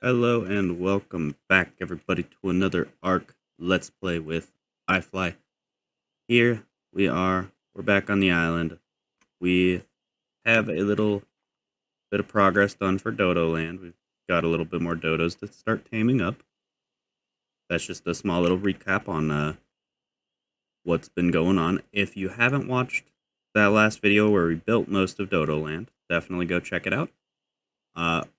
Hello and welcome back, everybody, to another ARC Let's Play with iFly. Here we are. We're back on the island. We have a little bit of progress done for Dodo Land. We've got a little bit more dodos to start taming up. That's just a small little recap on what's been going on. If you haven't watched that last video where we built most of Dodo Land, definitely go check it out.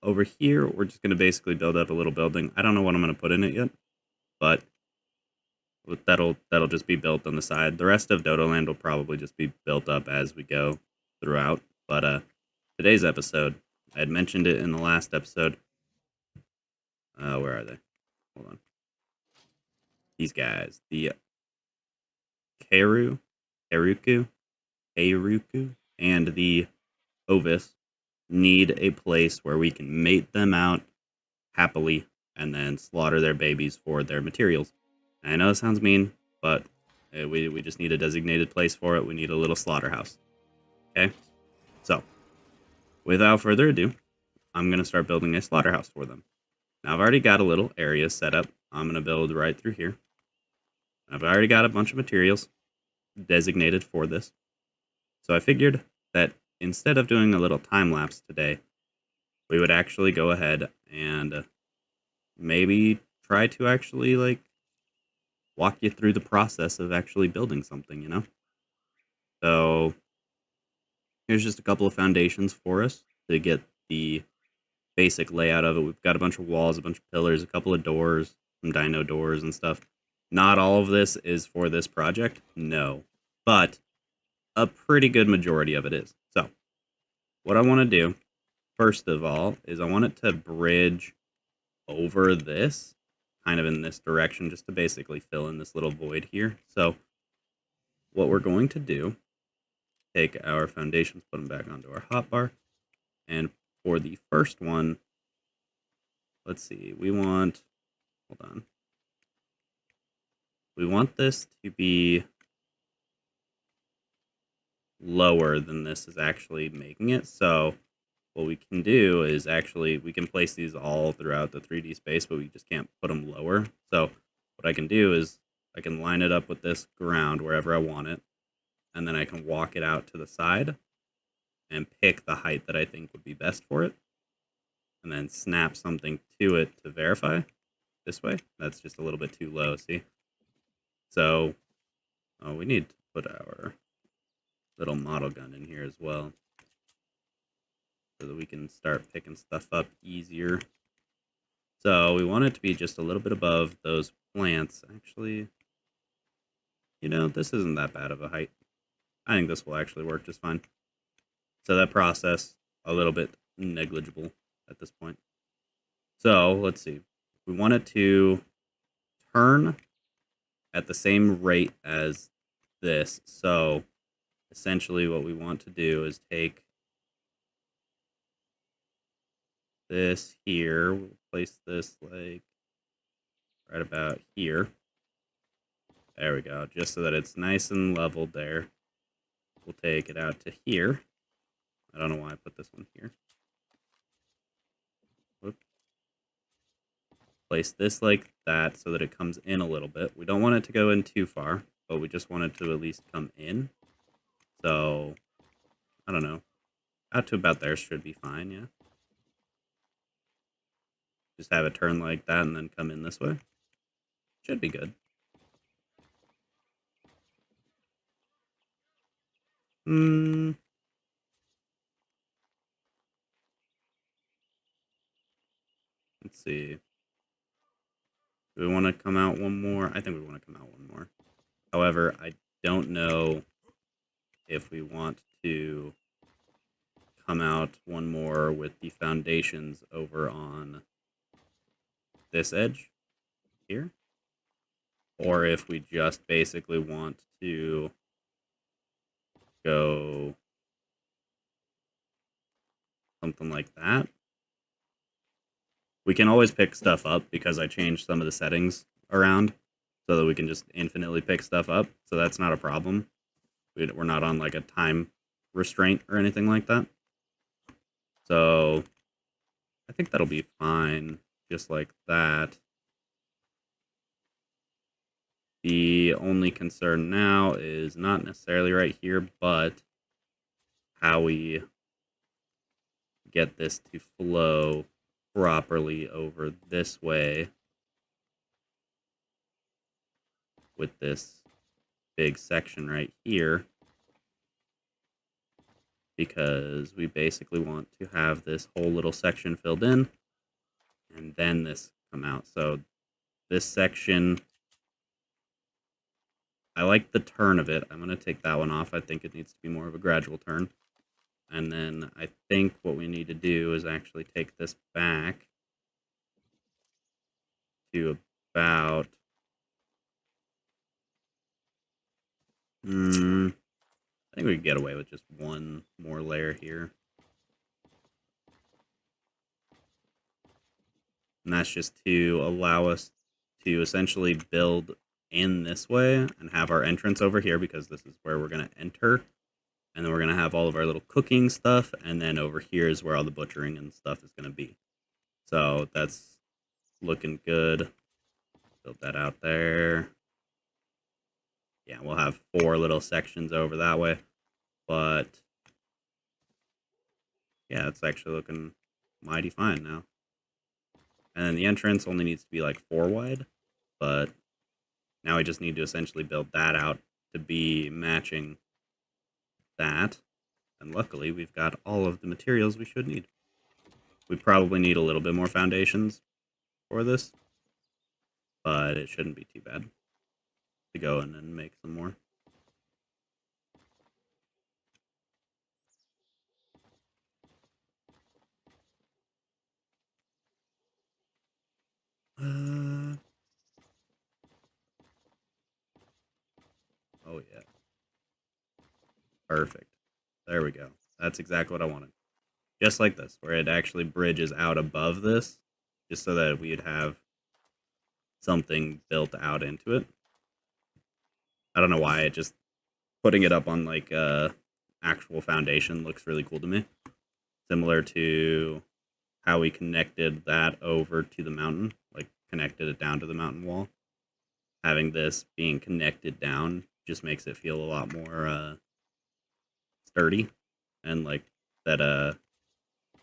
Over here, we're just going to basically build up a little building. I don't know what I'm going to put in it yet, but that'll just be built on the side. The rest of Dodo Land will probably just be built up as we go throughout. But today's episode, I had mentioned it in the last episode. Where are they? Hold on. These guys, the Heruku, and the Ovis need a place where we can mate them out happily and then slaughter their babies for their materials. I know it sounds mean, but we just need a designated place for it. We need a little slaughterhouse. Okay? So, without further ado, I'm going to start building a slaughterhouse for them. Now, I've already got a little area set up. I'm going to build right through here. I've already got a bunch of materials designated for this. So I figured that instead of doing a little time lapse today, we would actually go ahead and maybe try to actually, walk you through the process of actually building something, you know? So here's just a couple of foundations for us to get the basic layout of it. We've got a bunch of walls, a bunch of pillars, a couple of doors, some dino doors and stuff. Not all of this is for this project, no, but a pretty good majority of it is. So what I want to do, first of all, is I want it to bridge over this, kind of in this direction, just to basically fill in this little void here. So what we're going to do, take our foundations, put them back onto our hotbar, and for the first one, let's see, hold on. We want this to be lower than this is actually making it. So what we can do is actually, we can place these all throughout the 3D space, but we just can't put them lower. So what I can do is I can line it up with this ground wherever I want it, and then I can walk it out to the side and pick the height that I think would be best for it, and then snap something to it to verify this way. That's just a little bit too low, see? So we need to put our little model gun in here as well, so that we can start picking stuff up easier. So we want it to be just a little bit above those plants. Actually, you know, this isn't that bad of a height. I think this will actually work just fine. So that process, a little bit negligible at this point. So let's see. We want it to turn at the same rate as this. So essentially what we want to do is take this here, we'll place this like right about here. There we go, just so that it's nice and leveled there. We'll take it out to here. I don't know why I put this one here. Whoop. Place this like that so that it comes in a little bit. We don't want it to go in too far, but we just want it to at least come in. So, I don't know. Out to about there should be fine, yeah. Just have it turn like that and then come in this way. Should be good. Let's see. Do we want to come out one more? I think we want to come out one more. However, I don't know if we want to come out one more with the foundations over on this edge here, or if we just basically want to go something like that. We can always pick stuff up because I changed some of the settings around so that we can just infinitely pick stuff up, so that's not a problem. We're not on like a time restraint or anything like that. So I think that'll be fine just like that. The only concern now is not necessarily right here, but how we get this to flow properly over this way with this big section right here, because we basically want to have this whole little section filled in and then this come out. So this section, I like the turn of it. I'm going to take that one off. I think it needs to be more of a gradual turn. And then I think what we need to do is actually take this back to about... I think we could get away with just one more layer here. And that's just to allow us to essentially build in this way and have our entrance over here, because this is where we're going to enter. And then we're going to have all of our little cooking stuff, and then over here is where all the butchering and stuff is going to be. So that's looking good. Build that out there. Yeah, we'll have 4 little sections over that way. But yeah, it's actually looking mighty fine now. And then the entrance only needs to be like 4 wide, but now we just need to essentially build that out to be matching that. And luckily, we've got all of the materials we should need. We probably need a little bit more foundations for this, but it shouldn't be too bad to go in and make some more. Oh yeah. Perfect. There we go. That's exactly what I wanted. Just like this, where it actually bridges out above this, just so that we'd have something built out into it. I don't know why, it just putting it up on like actual foundation looks really cool to me. Similar to how we connected that over to the mountain, like connected it down to the mountain wall. Having this being connected down just makes it feel a lot more sturdy, and like that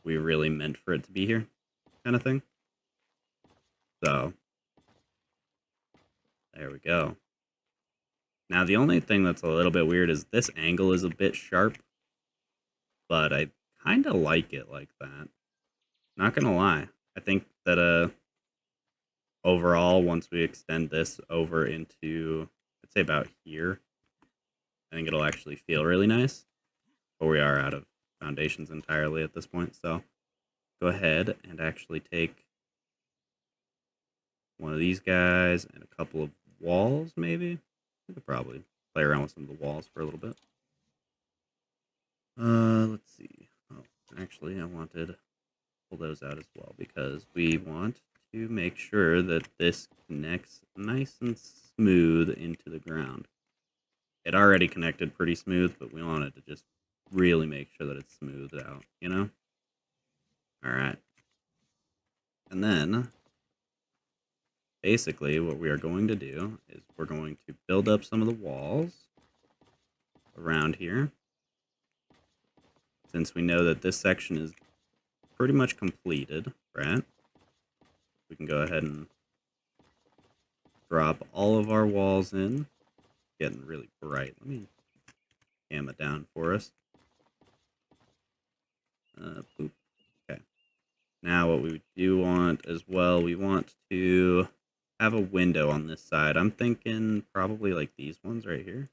we really meant for it to be here, kind of thing. So there we go. Now the only thing that's a little bit weird is this angle is a bit sharp, but I kind of like it like that. Not gonna lie, I think that overall, once we extend this over into, I'd say about here, I think it'll actually feel really nice. But we are out of foundations entirely at this point, so go ahead and actually take one of these guys and a couple of walls, maybe. We could probably play around with some of the walls for a little bit. Let's see. Oh, actually, I wanted to pull those out as well, because we want to make sure that this connects nice and smooth into the ground. It already connected pretty smooth, but we wanted to just really make sure that it's smoothed out, you know? Alright. And then, basically, what we are going to do is we're going to build up some of the walls around here. Since we know that this section is pretty much completed, right? We can go ahead and drop all of our walls in. Getting really bright. Let me cam it down for us. Boop. Okay. Now what we do want as well, we want to have a window on this side. I'm thinking probably like these ones right here.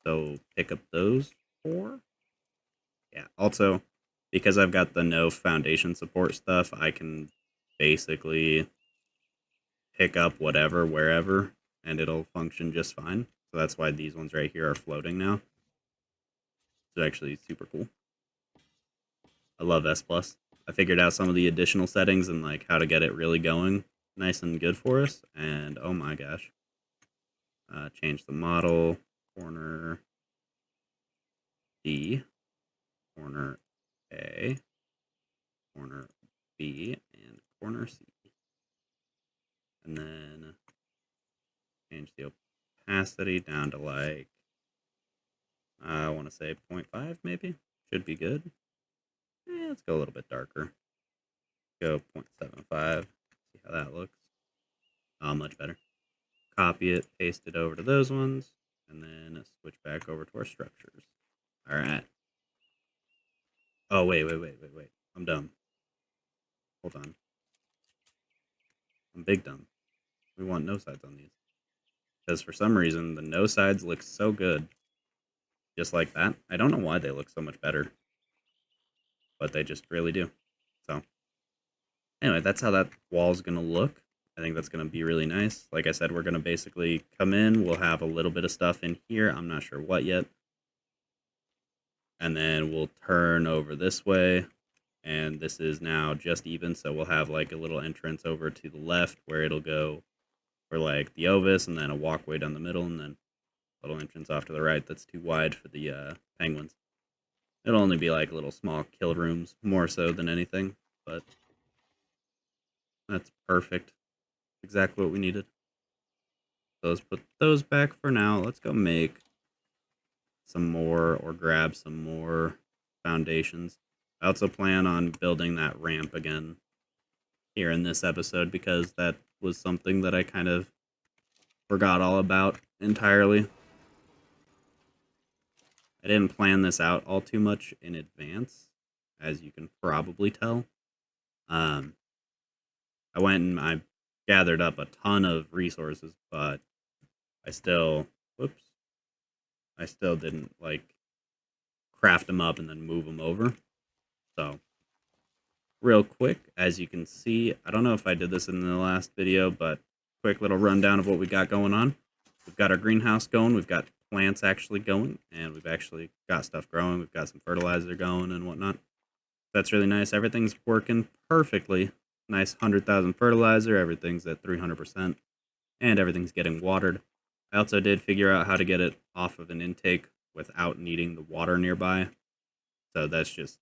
So pick up those 4. Yeah, also, because I've got the no foundation support stuff, I can basically pick up whatever, wherever, and it'll function just fine. So that's why these ones right here are floating now. It's actually super cool. I love S+. I figured out some of the additional settings and like how to get it really going nice and good for us, and oh my gosh. Change the model, corner D, corner A, corner B, and corner C. And then change the opacity down to like, I want to say 0.5 maybe. Should be good. Let's go a little bit darker. Go 0.75. See how that looks. Oh, much better. Copy it, paste it over to those ones, and then switch back over to our structures. All right. Oh, wait. I'm dumb. Hold on. I'm big dumb. We want no sides on these. Because for some reason, the no sides look so good. Just like that. I don't know why they look so much better. But they just really do. So, anyway, that's how that wall's going to look. I think that's going to be really nice. Like I said, we're going to basically come in. We'll have a little bit of stuff in here. I'm not sure what yet. And then we'll turn over this way. And this is now just even. So we'll have like a little entrance over to the left where it'll go for like the Ovis, and then a walkway down the middle, and then a little entrance off to the right that's too wide for the penguins. It'll only be like little small kill rooms, more so than anything. But that's perfect. Exactly what we needed. So let's put those back for now. Let's go make some more or grab some more foundations. I also plan on building that ramp again here in this episode because that was something that I kind of forgot all about entirely. I didn't plan this out all too much in advance, as you can probably tell. I went and I gathered up a ton of resources, but I still, I still didn't like craft them up and then move them over. So, real quick, as you can see, I don't know if I did this in the last video, but quick little rundown of what we got going on. We've got our greenhouse going, we've got plants actually going, and we've actually got stuff growing. We've got some fertilizer going and whatnot. That's really nice. Everything's working perfectly. Nice 100,000 fertilizer, everything's at 300%, and everything's getting watered. I also did figure out how to get it off of an intake without needing the water nearby. So that's just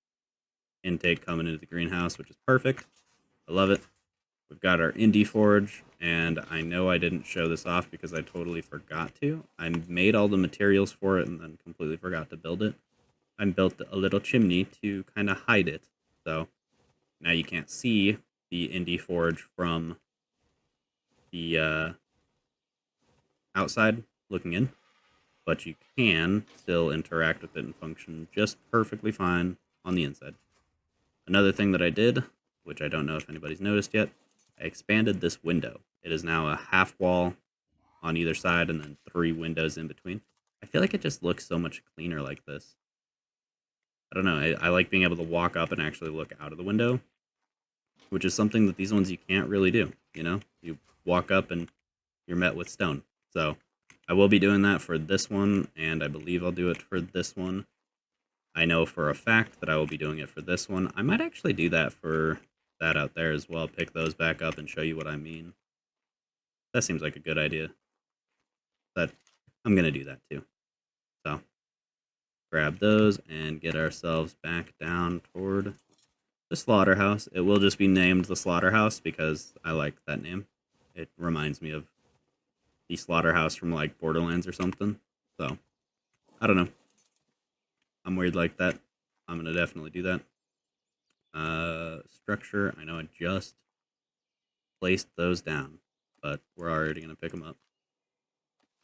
intake coming into the greenhouse, which is perfect. I love it. We've got our indie forge, and I know I didn't show this off because I totally forgot to. I made all the materials for it and then completely forgot to build it. I built a little chimney to kind of hide it. So now you can't see the indie forge from the outside looking in, but you can still interact with it and function just perfectly fine on the inside. Another thing that I did, which I don't know if anybody's noticed yet, I expanded this window. It is now a half wall on either side and then 3 windows in between. I feel like it just looks so much cleaner like this. I don't know, I like being able to walk up and actually look out of the window, which is something that these ones you can't really do, you know? You walk up and you're met with stone. So I will be doing that for this one, and I believe I'll do it for this one. I know for a fact that I will be doing it for this one. I might actually do that for that out there as well. Pick those back up and show you what I mean. That seems like a good idea. But I'm going to do that too. So grab those and get ourselves back down toward the slaughterhouse. It will just be named the slaughterhouse because I like that name. It reminds me of the slaughterhouse from like Borderlands or something. So I don't know. I'm weird like that. I'm going to definitely do that. Structure, I know I just placed those down, but we're already going to pick them up.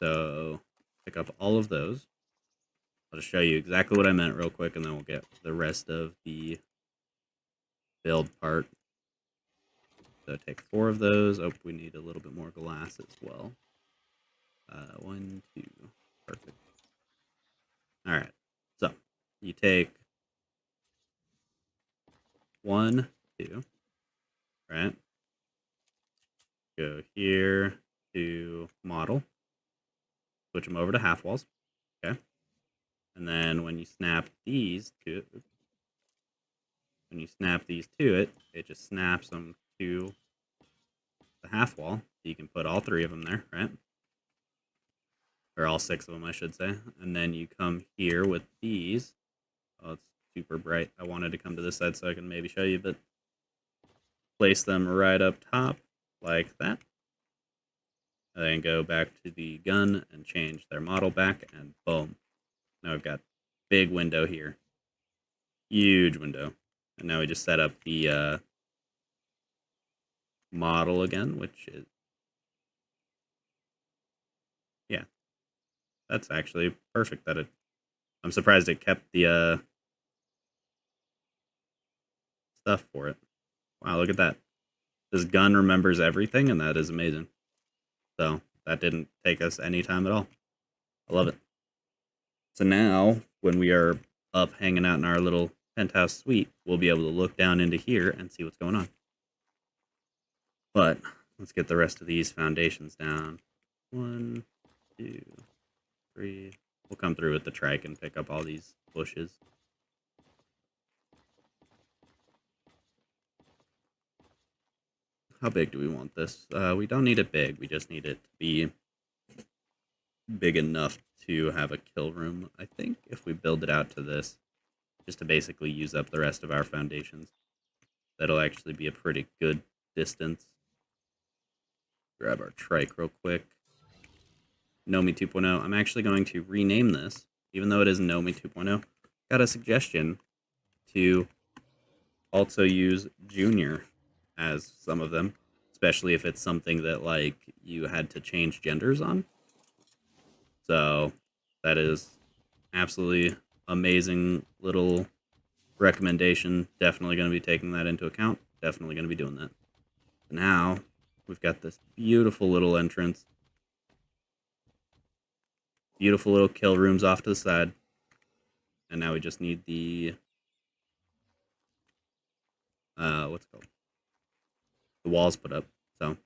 So pick up all of those. I'll just show you exactly what I meant real quick, and then we'll get the rest of the build part. So take 4 of those. Oh, we need a little bit more glass as well. 1, 2, perfect. All right, so you take 1, 2, right? Go here to model. Switch them over to half walls, okay? And then when you snap these to it, it just snaps them to the half wall. You can put all 3 of them there, right? Or all 6 of them, I should say. And then you come here with these. Oh, it's super bright. I wanted to come to this side so I can maybe show you, but place them right up top like that. and then go back to the gun and change their model back, and boom. Now we've got big window here. Huge window. And now we just set up the model again, which is, yeah, that's actually perfect. I'm surprised it kept the stuff for it. Wow, look at that. This gun remembers everything, and that is amazing. So that didn't take us any time at all. I love it. So now, when we are up hanging out in our little penthouse suite, we'll be able to look down into here and see what's going on. But let's get the rest of these foundations down. 1, 2, 3. We'll come through with the trike and pick up all these bushes. How big do we want this? We don't need it big. We just need it to be big enough to have a kill room. I think if we build it out to this, just to basically use up the rest of our foundations, that'll actually be a pretty good distance. Grab our trike real quick. Nomi 2.0. I'm actually going to rename this, even though it is Nomi 2.0. Got a suggestion to also use Junior as some of them, especially if it's something that like you had to change genders on. So that is absolutely amazing little recommendation. Definitely going to be taking that into account. Definitely going to be doing that. Now we've got this beautiful little entrance. Beautiful little kill rooms off to the side. And now we just need the what's it called? The walls put up. So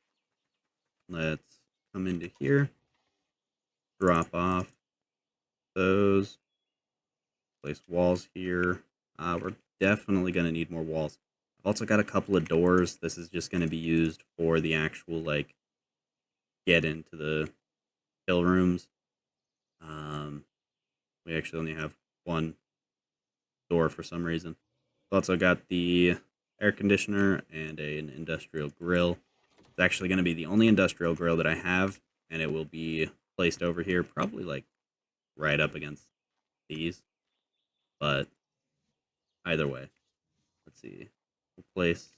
let's come into here. Drop off those. Place walls here. We're definitely going to need more walls. I've also got a couple of doors. This is just going to be used for the actual, like, get into the kill rooms. We actually only have one door for some reason. I've also got the air conditioner and an industrial grill. It's actually going to be the only industrial grill that I have, and it will be placed over here, probably, like, right up against these. But either way, let's see. We'll place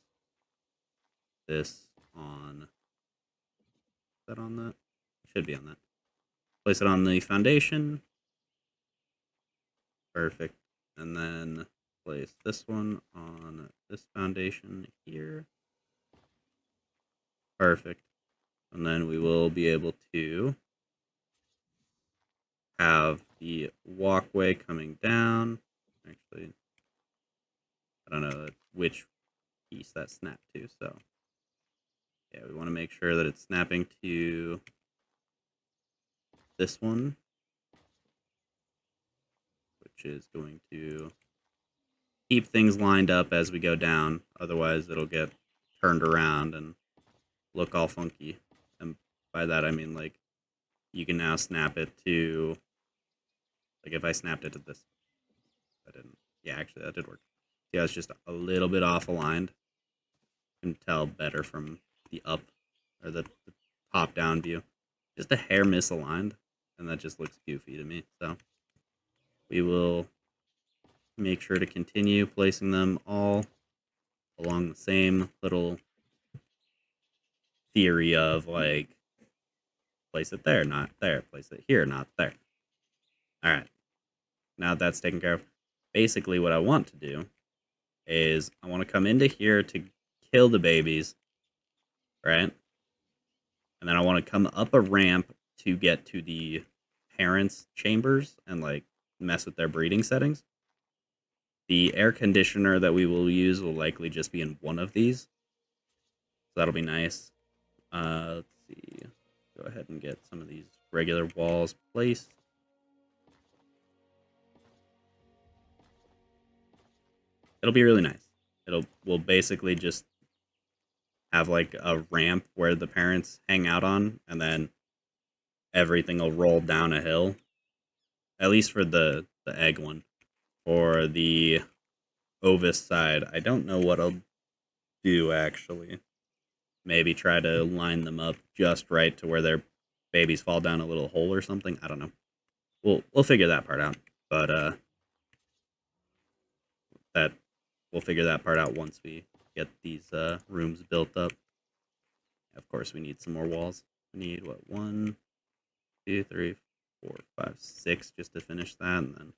this on. Is that on that? Should be on that. Place it on the foundation. Perfect. And then place this one on this foundation here. Perfect. And then we will be able to have the walkway coming down. Actually, I don't know which piece that snapped to, so yeah, we want to make sure that it's snapping to this one, which is going to keep things lined up as we go down. Otherwise, it'll get turned around and look all funky. And by that, I mean, like, you can now snap it to, like, if I snapped it to this, I didn't. Yeah, actually, that did work. Yeah, it's just a little bit off aligned. You can tell better from the up, or the top-down view. Just a hair misaligned, and that just looks goofy to me. So we will make sure to continue placing them all along the same little theory of, like, place it there, not there. Place it here, not there. All right. Now that's taken care of. Basically, what I want to do is I want to come into here to kill the babies, right? And then I want to come up a ramp to get to the parents' chambers and, like, mess with their breeding settings. The air conditioner that we will use will likely just be in one of these. So that'll be nice. Let's see. Go ahead and get some of these regular walls placed. It'll be really nice. We'll basically just have, like, a ramp where the parents hang out on, and then everything will roll down a hill. At least for the egg one. For the Ovis side, I don't know what I'll do, actually. Maybe try to line them up just right to where they're babies fall down a little hole or something. I don't know. We'll figure that part out. But that we'll figure that part out once we get these rooms built up. Of course, we need some more walls. We need what, 1, 2, 3, 4, 5, 6 just to finish that, and then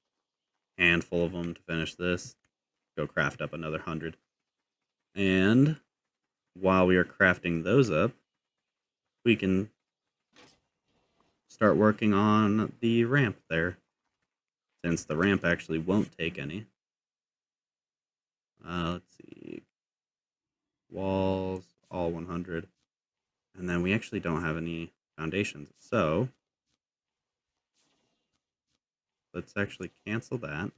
a handful of them to finish this. Go craft up another 100. And while we are crafting those up, we can start working on the ramp there, since the ramp actually won't take any. Let's see. Walls, all 100. And then we actually don't have any foundations. So let's actually cancel that.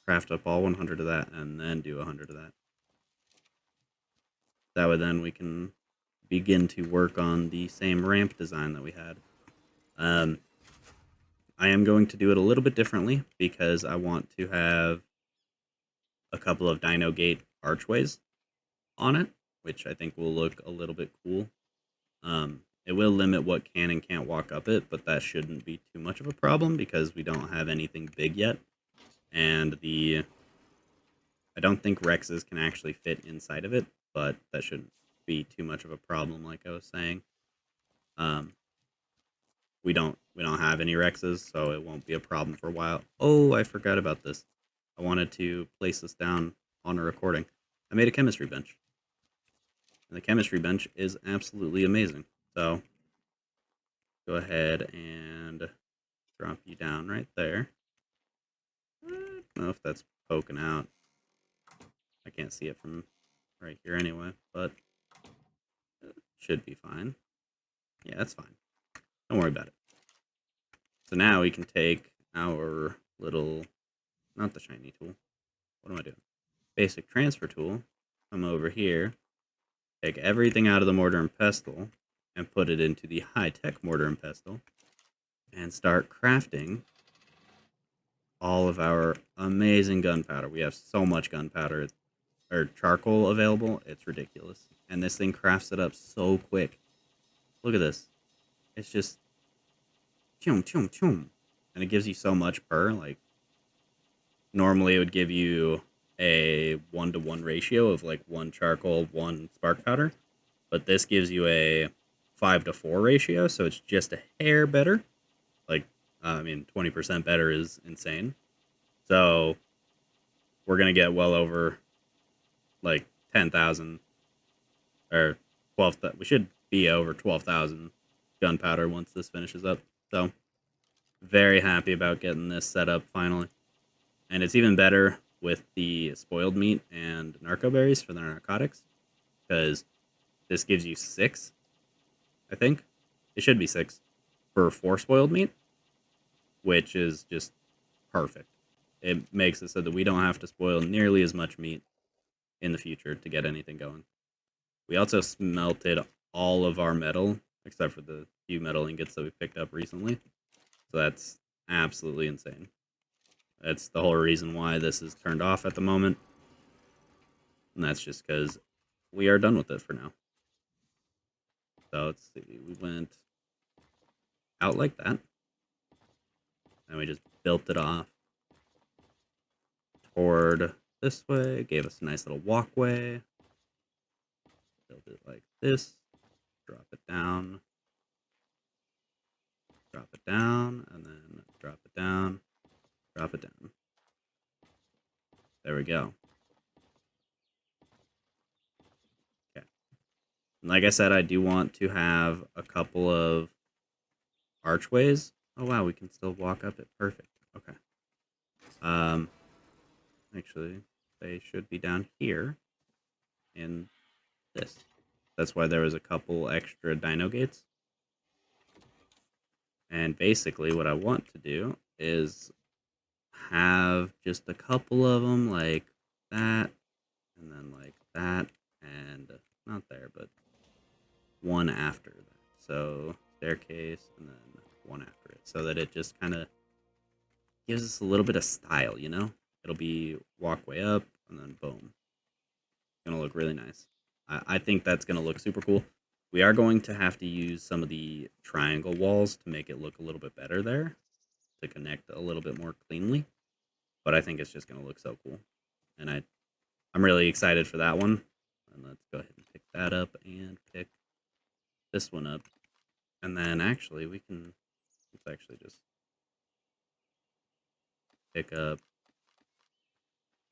Craft up all 100 of that, and then do 100 of that. That way then we can begin to work on the same ramp design that we had. I am going to do it a little bit differently because I want to have a couple of Dino Gate archways on it, which I think will look a little bit cool. It will limit what can and can't walk up it, but that shouldn't be too much of a problem because we don't have anything big yet. And I don't think Rexes can actually fit inside of it, but that shouldn't be too much of a problem, like I was saying. We don't have any Rexes, so it won't be a problem for a while. Oh, I forgot about this. I wanted to place this down on a recording. I made a chemistry bench. And the chemistry bench is absolutely amazing. So go ahead and drop you down right there. I don't know if that's poking out. I can't see it from right here anyway, but it should be fine. Yeah, that's fine. Don't worry about it. So now we can take our little, not the shiny tool. What am I doing? Basic transfer tool. Come over here, take everything out of the mortar and pestle, and put it into the high-tech mortar and pestle, and start crafting all of our amazing gunpowder. We have so much gunpowder, or charcoal available, it's ridiculous. And this thing crafts it up so quick. Look at this. It's just chum chum chum. And it gives you so much per, like, normally it would give you a 1-to-1 ratio of like 1 charcoal, 1 spark powder. But this gives you a 5-to-4 ratio, so it's just a hair better. Like, 20% better is insane. So we're going to get well over like 10,000 or 12. We should be over 12,000 gunpowder once this finishes up. So very happy about getting this set up finally. And it's even better with the spoiled meat and narco berries for the narcotics, because this gives you 6, I think. It should be 6 for 4 spoiled meat, which is just perfect. It makes it so that we don't have to spoil nearly as much meat in the future to get anything going. We also smelted all of our metal, except for the few metal ingots that we picked up recently. So that's absolutely insane. That's the whole reason why this is turned off at the moment. And that's just because we are done with it for now. So let's see, we went out like that. And we just built it off toward this way, gave us a nice little walkway. Build it like this, drop it down, and then drop it down, drop it down. There we go. Okay. And like I said, I do want to have a couple of archways. Oh wow, we can still walk up it. Perfect. Okay. Actually, they should be down here in this. That's why there was a couple extra dino gates. And basically what I want to do is have just a couple of them like that, and then like that, and not there, but one after that. So staircase, and then one after it, so that it just kind of gives us a little bit of style, you know? It'll be walkway up, and then boom. It's gonna look really nice. I think that's gonna look super cool. We are going to have to use some of the triangle walls to make it look a little bit better there, to connect a little bit more cleanly. But I think it's just going to look so cool. And I'm really excited for that one. And let's go ahead and pick that up and pick this one up. And then actually let's actually just pick up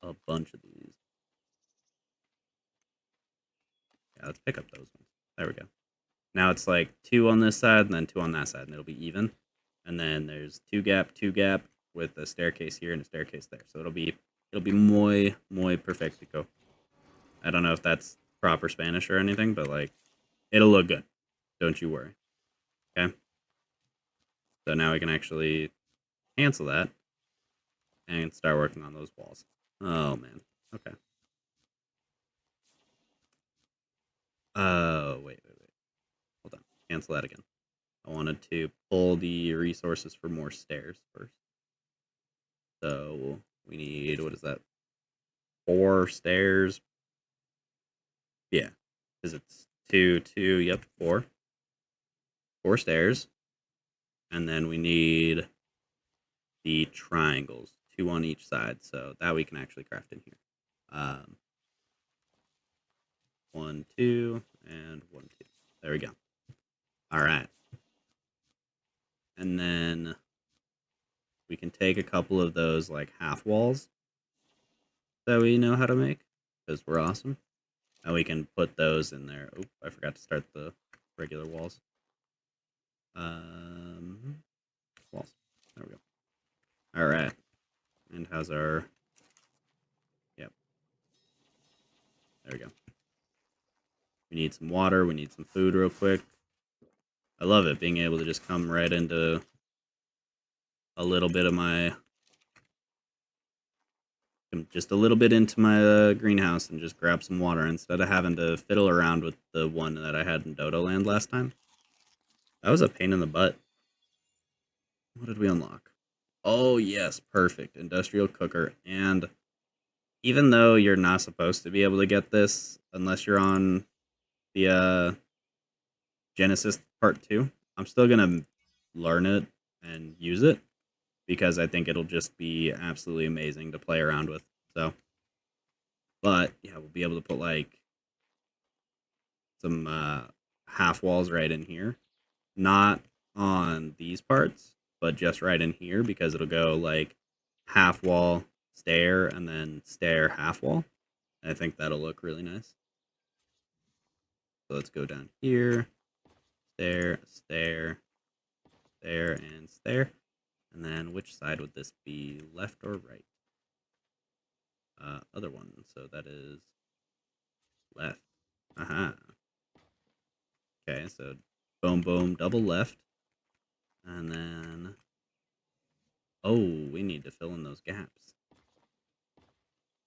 a bunch of these. Yeah, let's pick up those ones. There we go. Now it's like 2 on this side and then 2 on that side, and it'll be even. And then there's 2 gap with a staircase here and a staircase there. So it'll be muy perfectico. I don't know if that's proper Spanish or anything, but like it'll look good. Don't you worry. Okay? So now we can actually cancel that and start working on those walls. Oh man. Okay. Wait. Hold on. Cancel that again. I wanted to pull the resources for more stairs first. So we need, what is that? 4 stairs. Yeah. Because it's 2, yep, 4. 4 stairs. And then we need the triangles, 2 on each side. So that we can actually craft in here. 1, 2, and 1, 2. There we go. All right. And then we can take a couple of those like half walls that we know how to make because we're awesome. And we can put those in there. Oh, I forgot to start the regular walls. Walls. There we go. All right. And how's our... Yep. There we go. We need some water. We need some food real quick. I love it, being able to just come right into a little bit of my... Just a little bit into my greenhouse and just grab some water instead of having to fiddle around with the one that I had in Dodo Land last time. That was a pain in the butt. What did we unlock? Oh, yes. Perfect. Industrial cooker. And even though you're not supposed to be able to get this unless you're on the Genesis Part 2, I'm still going to learn it and use it because I think it'll just be absolutely amazing to play around with. So, but yeah, we'll be able to put like some half walls right in here. Not on these parts, but just right in here because it'll go like half wall, stair, and then stair, half wall. I think that'll look really nice. So let's go down here, stair, stair, stair, and stair. And then which side would this be, left or right? Other one, so that is left. Aha. Okay, so boom, boom, double left. And then, oh, we need to fill in those gaps.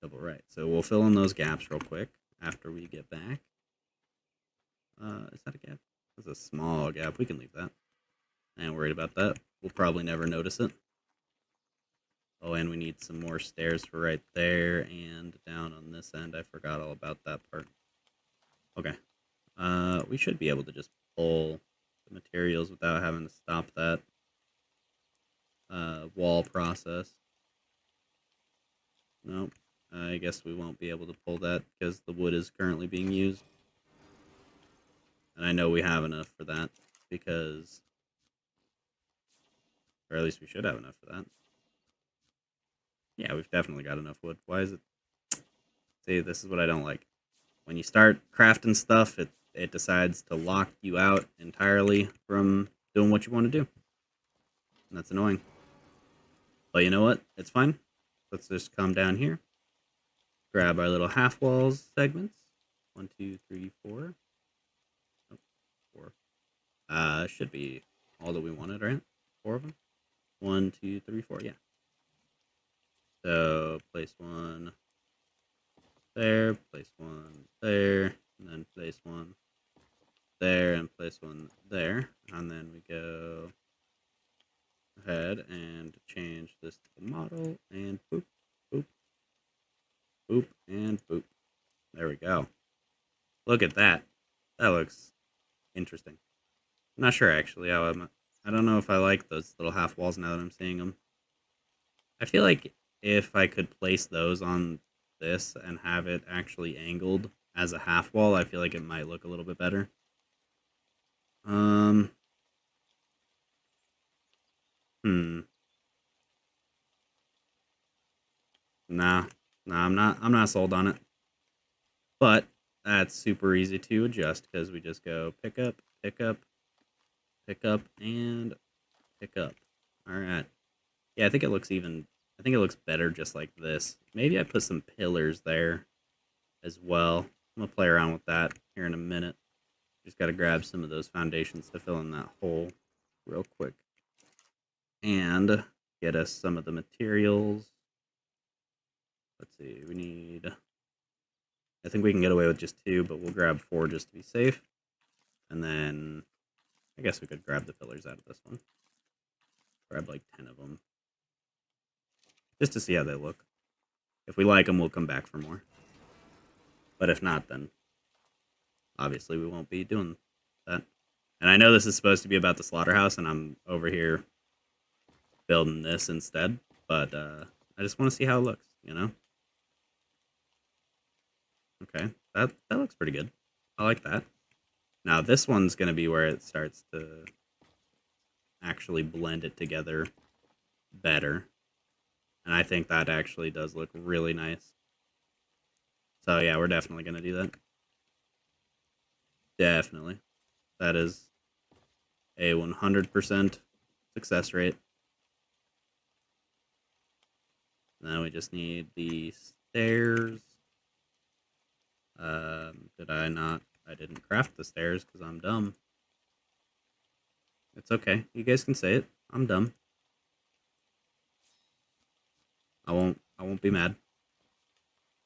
Double right. So we'll fill in those gaps real quick after we get back. Is that a gap? That's a small gap. We can leave that. I ain't worried about that. We'll probably never notice it. Oh, and we need some more stairs for right there and down on this end. I forgot all about that part. Okay. We should be able to just pull the materials without having to stop that wall process. Nope. I guess we won't be able to pull that because the wood is currently being used. And I know we have enough for that because... Or at least we should have enough for that. Yeah, we've definitely got enough wood. Why is it... See, this is what I don't like. When you start crafting stuff, it decides to lock you out entirely from doing what you want to do. And that's annoying. But you know what? It's fine. Let's just come down here. Grab our little half walls segments. 1, 2, 3, 4. Oh, 4. Should be all that we wanted, right? 4 of them. 1, 2, 3, 4. Yeah. So place one there, place one there, and then place one there, and place one there. And then we go ahead and change this to the model, and boop, boop, boop, and boop. There we go. Look at that. That looks Interesting. I'm not sure actually how I don't know if I like those little half walls now that I'm seeing them. I feel like if I could place those on this and have it actually angled as a half wall, I feel like it might look a little bit better. Um, hmm. Nah, nah, I'm not sold on it. But that's super easy to adjust because we just go pick up, pick up, pick up, and pick up. All right. Yeah, I think it looks even. I think it looks better just like this. Maybe I put some pillars there as well. I'm gonna play around with that here in a minute. Just got to grab some of those foundations to fill in that hole real quick and get us some of the materials. Let's see. We need. I think we can get away with just two, but we'll grab four just to be safe. And then I guess we could grab the pillars out of this one. Grab like 10 of them just to see how they look. If we like them, we'll come back for more. But if not, then obviously we won't be doing that. And I know this is supposed to be about the slaughterhouse, and I'm over here building this instead. But I just want to see how it looks, you know? Okay, that looks pretty good. I like that. Now this one's going to be where it starts to actually blend it together better. And I think that actually does look really nice. So yeah, we're definitely going to do that. Definitely. That is a 100% success rate. Now we just need the stairs. Did I not? I didn't craft the stairs because I'm dumb. It's okay. You guys can say it. I'm dumb. I won't be mad.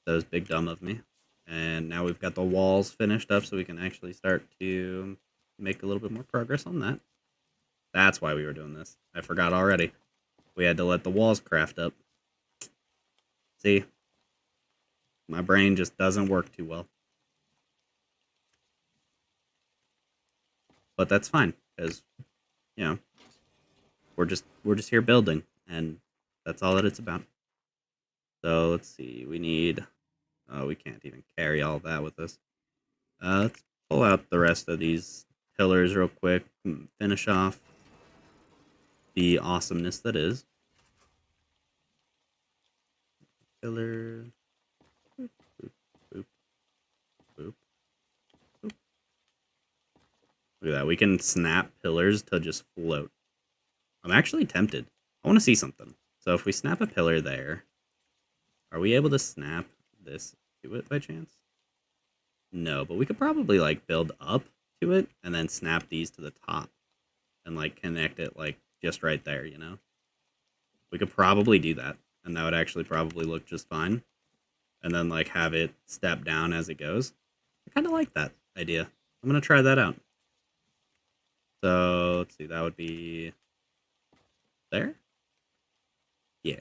That was big dumb of me. And now we've got the walls finished up so we can actually start to make a little bit more progress on that. That's why we were doing this. I forgot already. We had to let the walls craft up. See? My brain just doesn't work too well. But that's fine, because, you know, we're just here building, and that's all that it's about. So let's see. We need. Oh, we can't even carry all that with us. Let's pull out the rest of these pillars real quick. And finish off the awesomeness that is pillar. Boop, boop, boop, boop, boop. Look at that. We can snap pillars to just float. I'm actually tempted. I want to see something. So if we snap a pillar there, are we able to snap this to it by chance? No, but we could probably like build up to it and then snap these to the top and like connect it like just right there, you know? We could probably do that and that would actually probably look just fine. And then like have it step down as it goes. I kind of like that idea. I'm going to try that out. So let's see, that would be there. Yeah.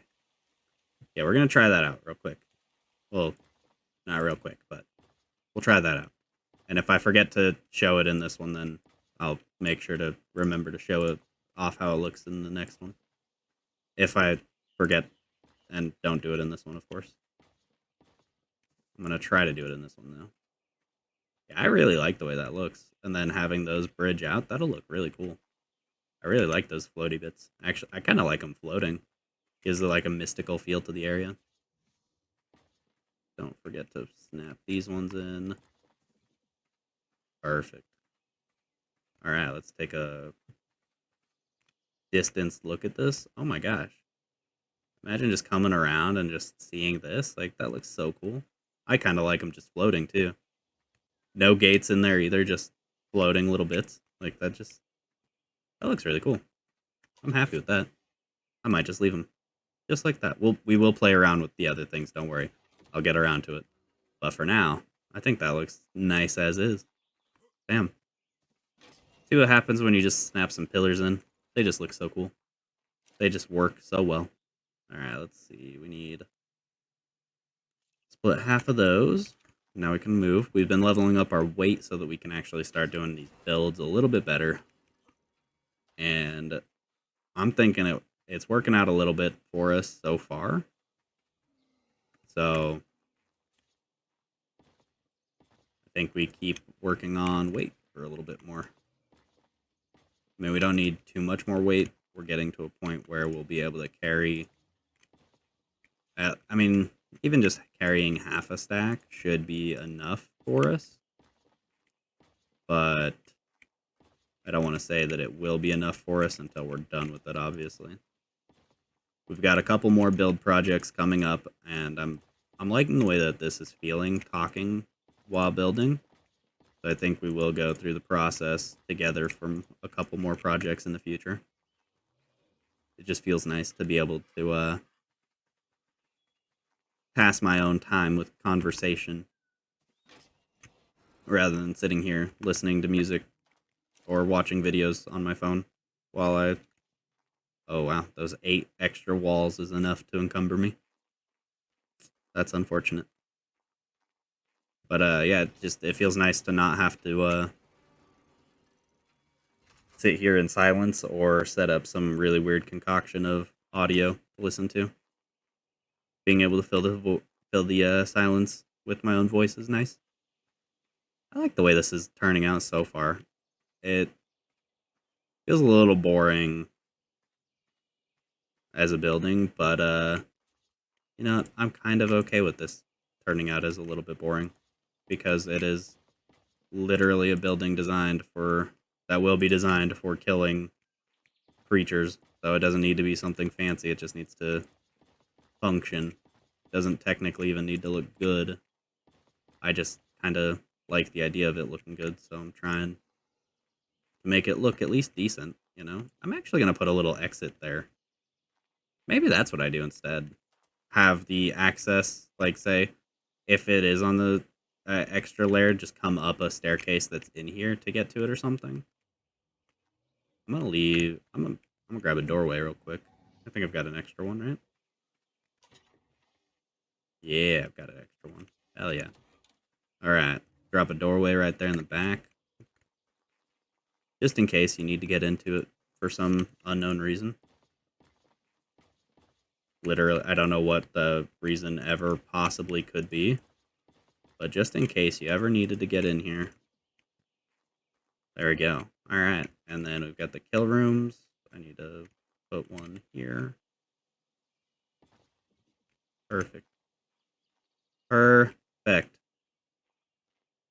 Yeah, we're going to try that out real quick. Well, not real quick, but we'll try that out. And if I forget to show it in this one, then I'll make sure to remember to show it off how it looks in the next one. If I forget and don't do it in this one, of course. I'm going to try to do it in this one, though. Yeah, I really like the way that looks. And then having those bridge out, that'll look really cool. I really like those floaty bits. Actually, I kind of like them floating. Gives it like a mystical feel to the area. Don't forget to snap these ones in. Perfect. All right, let's take a distance look at this. Oh my gosh. Imagine just coming around and just seeing this. Like, that looks so cool. I kind of like them just floating, too. No gates in there either, just floating little bits. Like, that looks really cool. I'm happy with that. I might just leave them just like that. We will play around with the other things, don't worry. I'll get around to it. But for now, I think that looks nice as is. Damn. See what happens when you just snap some pillars in? They just look so cool. They just work so well. Alright, let's see. We need split half of those. Now we can move. We've been leveling up our weight so that we can actually start doing these builds a little bit better. And I'm thinking it's working out a little bit for us so far. So I think we keep working on weight for a little bit more. I mean, we don't need too much more weight. We're getting to a point where we'll be able to carry... I mean, even just carrying half a stack should be enough for us. But I don't want to say that it will be enough for us until we're done with it, obviously. We've got a couple more build projects coming up, and I'm liking the way that this is feeling, talking while building. So I think we will go through the process together from a couple more projects in the future. It just feels nice to be able to pass my own time with conversation rather than sitting here listening to music or watching videos on my phone while I... Oh wow, those 8 extra walls is enough to encumber me. That's unfortunate. But yeah, it feels nice to not have to sit here in silence or set up some really weird concoction of audio to listen to. Being able to fill the silence with my own voice is nice. I like the way this is turning out so far. It feels a little boring as a building, but you know, I'm kind of okay with this turning out as a little bit boring because it is literally a building that will be designed for killing creatures. So it doesn't need to be something fancy. It just needs to function. It doesn't technically even need to look good. I just kind of like the idea of it looking good, so I'm trying to make it look at least decent, you know? I'm actually going to put a little exit there. Maybe that's what I do instead. Have the access, like, say, if it is on the extra layer, just come up a staircase that's in here to get to it or something. I'm gonna leave. I'm gonna grab a doorway real quick. I think I've got an extra one, right? Yeah, I've got an extra one. Hell yeah. Alright. Drop a doorway right there in the back. Just in case you need to get into it for some unknown reason. Literally, I don't know what the reason ever possibly could be. But just in case you ever needed to get in here. There we go. Alright. And then we've got the kill rooms. I need to put one here. Perfect. Perfect.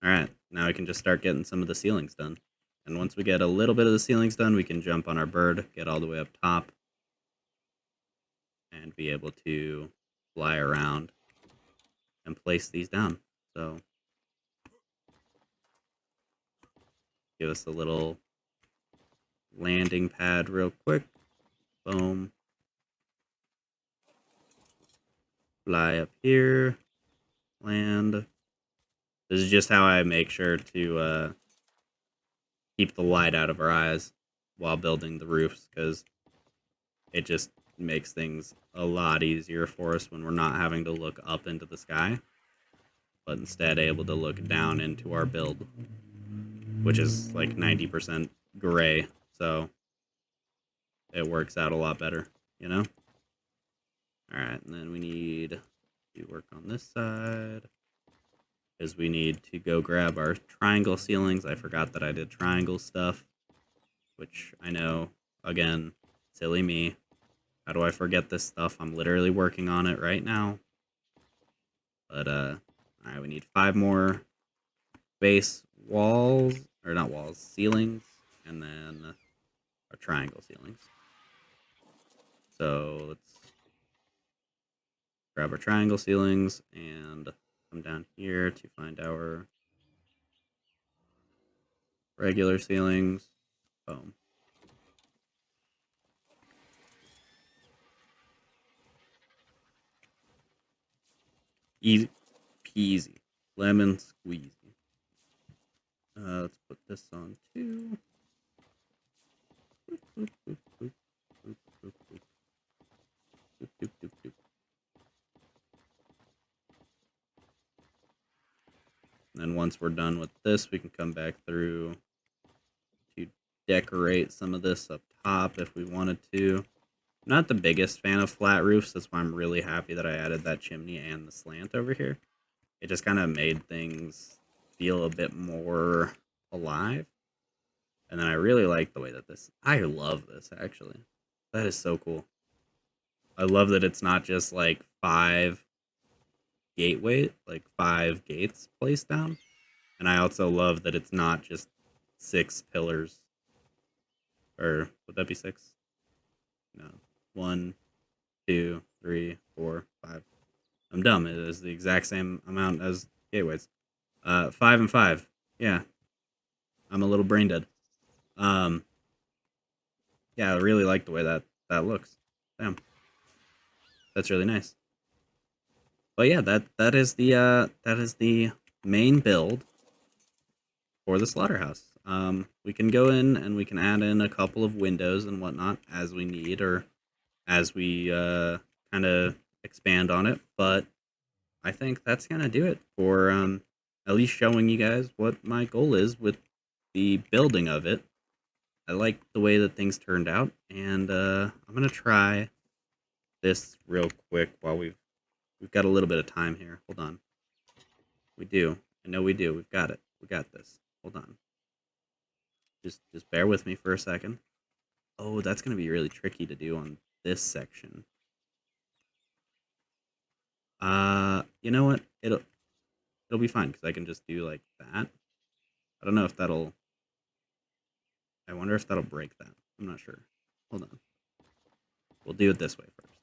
Alright, now we can just start getting some of the ceilings done. And once we get a little bit of the ceilings done, we can jump on our bird, get all the way up top, and be able to fly around and place these down. So, give us a little landing pad real quick. Boom. Fly up here. Land. This is just how I make sure to keep the light out of our eyes while building the roofs, because it just makes things a lot easier for us when we're not having to look up into the sky, but instead able to look down into our build, which is like 90% gray, so it works out a lot better, you know? Alright, and then we need to work on this side, because we need to go grab our triangle ceilings. I forgot that I did triangle stuff, which I know, again, silly me. How do I forget this stuff? I'm literally working on it right now. But, alright, we need 5 more base walls, or not walls, ceilings, and then our triangle ceilings. So, let's grab our triangle ceilings and come down here to find our regular ceilings. Boom. Easy peasy. Lemon squeezy. Let's put this on too. once we're done with this, we can come back through to decorate some of this up top if we wanted to. I'm not the biggest fan of flat roofs. That's why I'm really happy that I added that chimney and the slant over here. It just kind of made things feel a bit more alive. And then I really like the way that I love this, actually. That is so cool. I love that it's not just like 5 gates placed down. And I also love that it's not just 6 pillars. Or would that be 6? No. 1, 2, 3, 4, 5. I'm dumb. It is the exact same amount as gateways. 5 and 5. Yeah. I'm a little brain dead. Yeah, I really like the way that looks. Damn. That's really nice. But yeah, that is the main build for the slaughterhouse. We can go in and we can add in a couple of windows and whatnot as we need, or as we kind of expand on it. But I think that's gonna do it for at least showing you guys what my goal is with the building of it. I like the way that things turned out, and I'm gonna try this real quick while we've got a little bit of time here. Hold on. We do. I know we do. We've got it. We got this. Hold on. Just bear with me for a second. Oh, that's gonna be really tricky to do on this section. You know what? It'll be fine because I can just do like that. I don't know if that'll. I wonder if that'll break that. I'm not sure. Hold on. We'll do it this way first.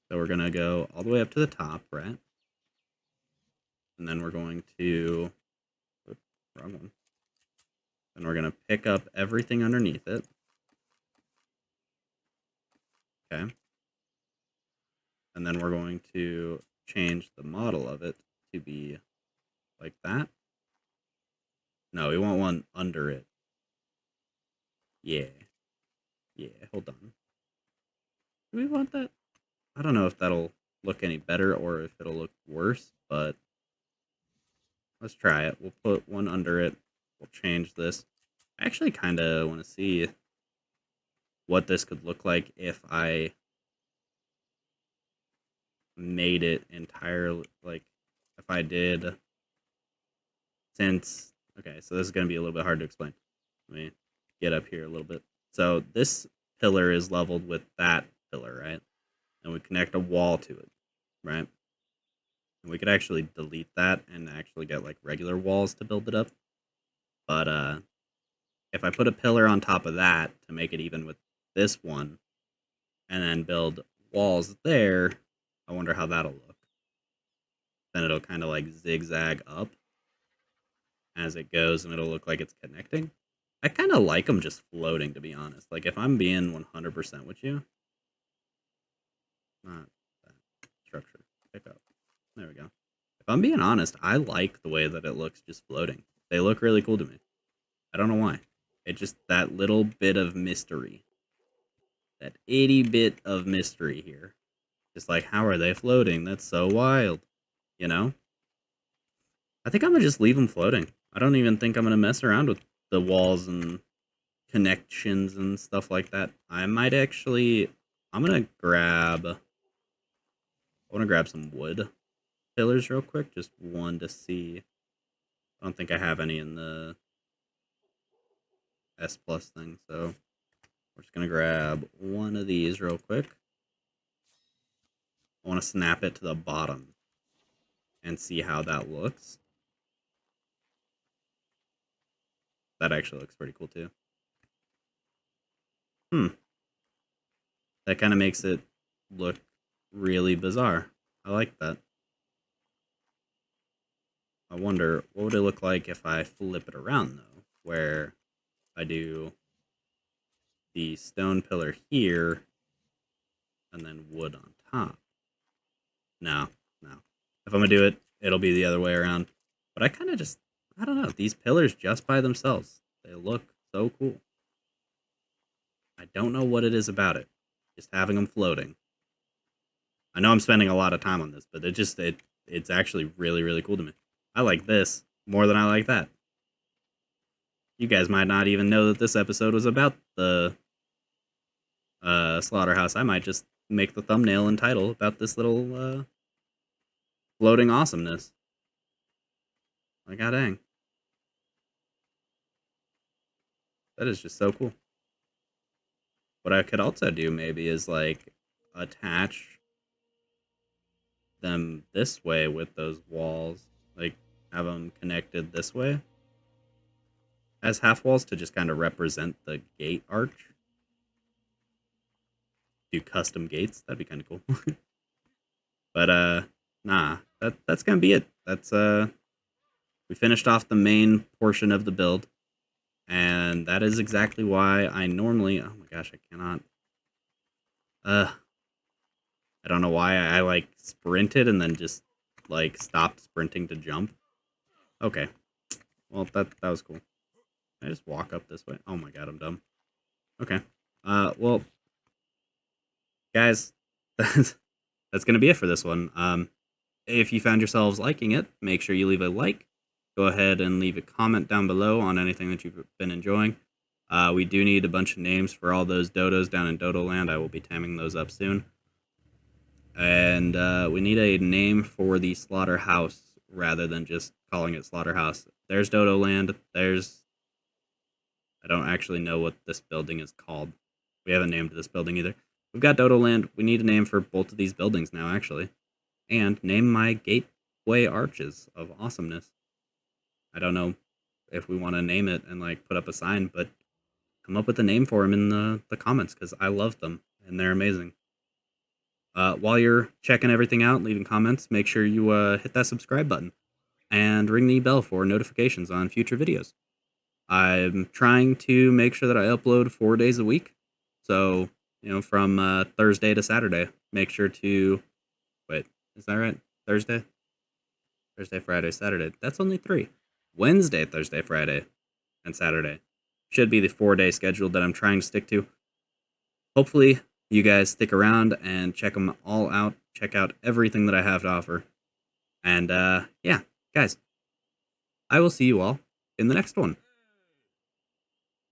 So we're gonna go all the way up to the top, right? And then we're going to. Oops, wrong one. Then we're gonna pick up everything underneath it. Okay. And then we're going to change the model of it to be like that. No, we want one under it. Yeah. Yeah, hold on. Do we want that? I don't know if that'll look any better or if it'll look worse, but let's try it. We'll put one under it. We'll change this. I actually kind of want to see what this could look like if I made it entirely, like, if I did, since, okay, so this is going to be a little bit hard to explain. Let me get up here a little bit. So this pillar is leveled with that pillar, right? And we connect a wall to it, right? And we could actually delete that and actually get like regular walls to build it up. But if I put a pillar on top of that to make it even with this one, and then build walls there, I wonder how that'll look. Then it'll kind of like zigzag up as it goes, and it'll look like it's connecting. I kind of like them just floating, to be honest. Like, if I'm being 100% with you, not that structure. Pick up. There we go. If I'm being honest, I like the way that it looks just floating. They look really cool to me. I don't know why. It just, that little bit of mystery. That itty bit of mystery here. Just like, how are they floating? That's so wild. You know? I think I'm going to just leave them floating. I don't even think I'm going to mess around with the walls and connections and stuff like that. I might actually... I want to grab some wood pillars real quick. Just one to see. I don't think I have any in the S plus thing, so we're just going to grab one of these real quick. I want to snap it to the bottom and see how that looks. That actually looks pretty cool too. That kind of makes it look really bizarre. I like that. I wonder, what would it look like if I flip it around, though? Where I do the stone pillar here, and then wood on top. No. If I'm going to do it, it'll be the other way around. But I kind of just, I don't know, these pillars just by themselves, they look so cool. I don't know what it is about it. Just having them floating. I know I'm spending a lot of time on this, but it's actually really, really cool to me. I like this more than I like that. You guys might not even know that this episode was about the slaughterhouse. I might just make the thumbnail and title about this little floating awesomeness. Like, god dang. That is just so cool. What I could also do maybe is like attach them this way with those walls. Like have them connected this way as half walls to just kind of represent the gate arch. Do custom gates. That'd be kind of cool. But nah, that's gonna be it. That's we finished off the main portion of the build, and that is exactly why I normally. Oh my gosh, I cannot. Uh, I don't know why I like sprinted and then just like stopped sprinting to jump. Okay, well that was cool. I just walk up this way. Oh my god, I'm dumb. Okay. Well, guys, that's gonna be it for this one. If you found yourselves liking it, make sure you leave a like. Go ahead and leave a comment down below on anything that you've been enjoying. We do need a bunch of names for all those dodos down in Dodo Land. I will be tamming those up soon. And we need a name for the slaughterhouse rather than just calling it slaughterhouse. There's Dodo Land. There's... I don't actually know what this building is called. We haven't named this building either. We've got Dodo Land. We need a name for both of these buildings now, actually. And name my gateway arches of awesomeness. I don't know if we want to name it and like put up a sign, but come up with a name for them in the comments because I love them and they're amazing. While you're checking everything out, leaving comments, make sure you hit that subscribe button and ring the bell for notifications on future videos. I'm trying to make sure that I upload 4 days a week. So, you know, from Thursday to Saturday. Make sure to... Wait, is that right? Thursday? Thursday, Friday, Saturday. That's only 3. Wednesday, Thursday, Friday, and Saturday. Should be the 4-day schedule that I'm trying to stick to. Hopefully, you guys stick around and check them all out. Check out everything that I have to offer. And, yeah, guys, I will see you all in the next one.